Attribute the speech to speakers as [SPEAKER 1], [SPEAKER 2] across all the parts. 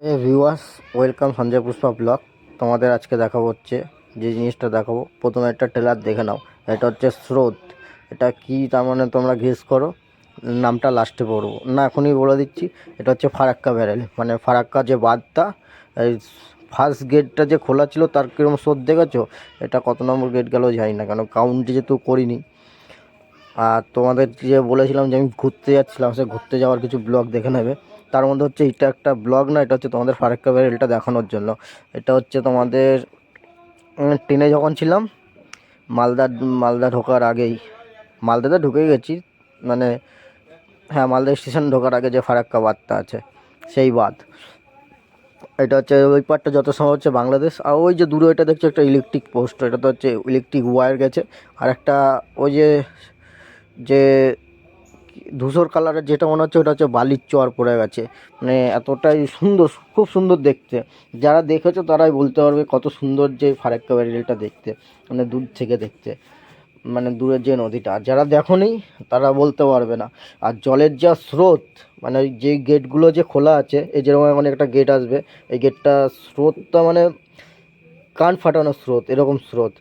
[SPEAKER 1] Viewers, welcome Sanjay Pushpa blog. তোমাদের আজকে দেখাবো হচ্ছে যে জিনিসটা দেখাবো, প্রথমে একটা ট্রেলার দেখে নাও। এটা হচ্ছে স্রোত। এটা কি তার মানে তোমরা গেস করো, নামটা লাস্টে পড়বো না, এখনই বলে দিচ্ছি। এটা হচ্ছে ফারাক্কা ব্যারেল, মানে ফারাক্কা যে বাঁধটা, এই ফার্স্ট গেটটা যে খোলা ছিল তার কীরকম স্রোত দেখেছো। এটা কত নম্বর গেট গেলেও যাই না, কেন কাউন্ট যেহেতু করিনি। আর তোমাদের যে বলেছিলাম যে আমি ঘুরতে যাচ্ছিলাম, সে ঘুরতে যাওয়ার কিছু ব্লগ দেখে নেবে। তার মধ্যে হচ্ছে এটা একটা ব্লগ না, এটা হচ্ছে তোমাদের ফারাক্কা ব্যারেলটা দেখানোর জন্য। এটা হচ্ছে তোমাদের ট্রেনে যখন ছিলাম, মালদা মালদা ঢোকার আগেই, মালদাতে ঢুকে গেছি, মানে হ্যাঁ মালদা স্টেশন ঢোকার আগে যে ফারাক্কা বাঁধটা আছে, সেই বাঁধ। এটা হচ্ছে ওই পারটা যত সময় হচ্ছে বাংলাদেশ। আর ওই যে দূরে ওইটা দেখছো একটা ইলেকট্রিক পোস্ট, এটা তো হচ্ছে ইলেকট্রিক ওয়্যার গেছে। আর একটা ওই যে যে ধূসর কালারের যেটা মনে হচ্ছে ওটা হচ্ছে বালির চর পড়ে গেছে। মানে এতটাই সুন্দর, খুব সুন্দর দেখতে। যারা দেখেছো তারাই বলতে পারবে কত সুন্দর যে ফারাক্কা ব্যারেলটা দেখতে, মানে দূর থেকে দেখতে, মানে দূরের যে নদীটা। আর যারা দেখোনি তারা বলতে পারবে না। আর জলের যা স্রোত, মানে ওই যে গেটগুলো যে খোলা আছে, এই যেরকম মানে একটা গেট আসবে, এই গেটটা স্রোতটা মানে কান ফাটানো স্রোত, এরকম স্রোত।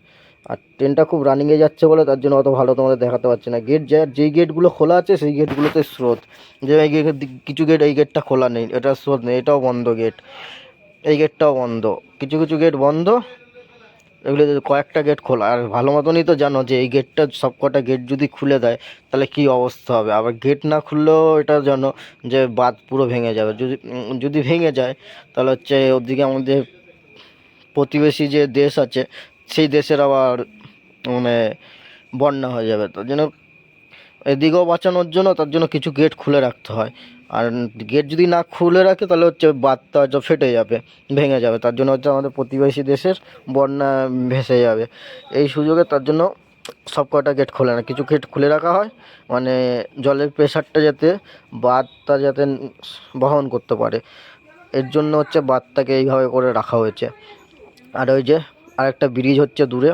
[SPEAKER 1] আর ট্রেনটা খুব রানিংয়ে যাচ্ছে বলে তার জন্য অত ভালো তোমাদের দেখাতে পারছি না। গেট যেই গেটগুলো খোলা আছে সেই গেটগুলোতে স্রোত। যে এই গেট, কিছু গেট, এই গেটটা খোলা নেই, এটা স্রোত নেই, এটাও বন্ধ গেট, এই গেটটাও বন্ধ, কিছু কিছু গেট বন্ধ, এগুলো কয়েকটা গেট খোলা। আর ভালো মতনই তো জানো যে এই গেটটা, সব কটা গেট যদি খুলে দেয় তাহলে কী অবস্থা হবে। আবার গেট না খুললেও এটা জানো যে বাঁধ পুরো ভেঙে যাবে। যদি ভেঙে যায় তাহলে হচ্ছে ওদিকে আমাদের প্রতিবেশী যে দেশ আছে, সেই দেশের আবার মানে বন্যা হয়ে যাবে। তার জন্য এদিকেও বাঁচানোর জন্য, তার জন্য কিছু গেট খুলে রাখতে হয়। আর গেট যদি না খুলে রাখে তাহলে হচ্ছে বাঁধটা হচ্ছে ফেটে যাবে, ভেঙে যাবে। তার জন্য হচ্ছে আমাদের প্রতিবেশী দেশের বন্যা ভেসে যাবে। এই সুযোগে তার জন্য সব কটা গেট খোলে না, কিছু গেট খুলে রাখা হয়, মানে জলের প্রেশারটা যাতে বাঁধটা যাতে বহন করতে পারে, এর জন্য হচ্ছে বাঁধটাকে এইভাবে করে রাখা হয়েছে। আর ওই যে আরেকটা ব্রিজ হচ্ছে দূরে,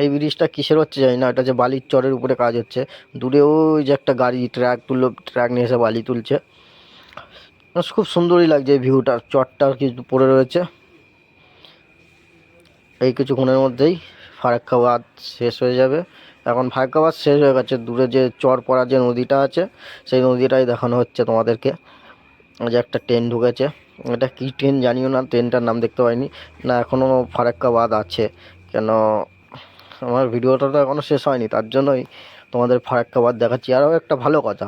[SPEAKER 1] এই ব্রিজটা কিসের হচ্ছে জানি না, এটা যে বালির চরের উপরে কাজ হচ্ছে। দূরে ওই যে একটা গাড়ি ট্রাক তুললো, ট্রাক নিয়ে এসে বালি তুলছে। খুব সুন্দরই লাগছে এই ভিউটা, চরটা কিছু পড়ে রয়েছে। এই কিছুক্ষণের মধ্যেই ফারাক্কা বাঁধ শেষ হয়ে যাবে। এখন ফারাক্কা বাঁধ শেষ হয়ে গেছে, দূরে যে চর পড়া যে নদীটা আছে, সেই নদীটাই দেখানো হচ্ছে তোমাদেরকে। যে একটা ট্রেন ঢুকেছে, এটা কী ট্রেন জানিও না, ট্রেনটার নাম দেখতে পাইনি। না এখনও ফারাক্কা বাঁধ আছে, কেন আমার ভিডিওটা তো এখনও শেষ হয়নি, তার জন্যই তোমাদের ফারাক্কা বাঁধ দেখাচ্ছি। আরও একটা ভালো কথা,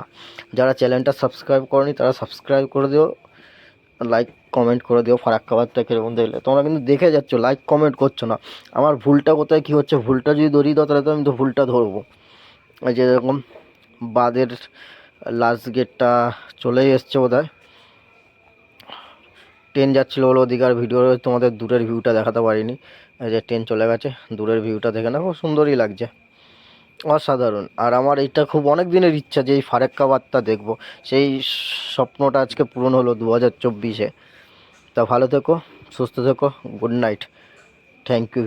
[SPEAKER 1] যারা চ্যানেলটা সাবস্ক্রাইব করনি তারা সাবস্ক্রাইব করে দিও, লাইক কমেন্ট করে দিও। ফারাক্কা বাঁধটা কীরকম দেখলে, তোমরা কিন্তু দেখে যাচ্ছ, লাইক কমেন্ট করছো না। আমার ভুলটা কোথায়, কী হচ্ছে, ভুলটা যদি ধরিয়ে দাও তাহলে তো আমি তো ভুলটা ধরবো। এই যে এরকম বাঁধের লাস্ট গেটটা চলেই এসছে বোধহয়। ট্রেন যাচ্ছিলো বলে ওদিকে আর ভিডিও তোমাদের দূরের ভিউটা দেখাতে পারিনি। এই যে ট্রেন চলে গেছে, দূরের ভিউটা দেখে না, খুব সুন্দরই লাগছে, অসাধারণ। আর আমার এইটা খুব অনেক দিনের ইচ্ছা যে এই ফারাক্কা বাঁধটা দেখবো, সেই স্বপ্নটা আজকে পূরণ হলো 2024-এ। তা ভালো থেকো, সুস্থ থেকো, গুড নাইট, থ্যাংক ইউ।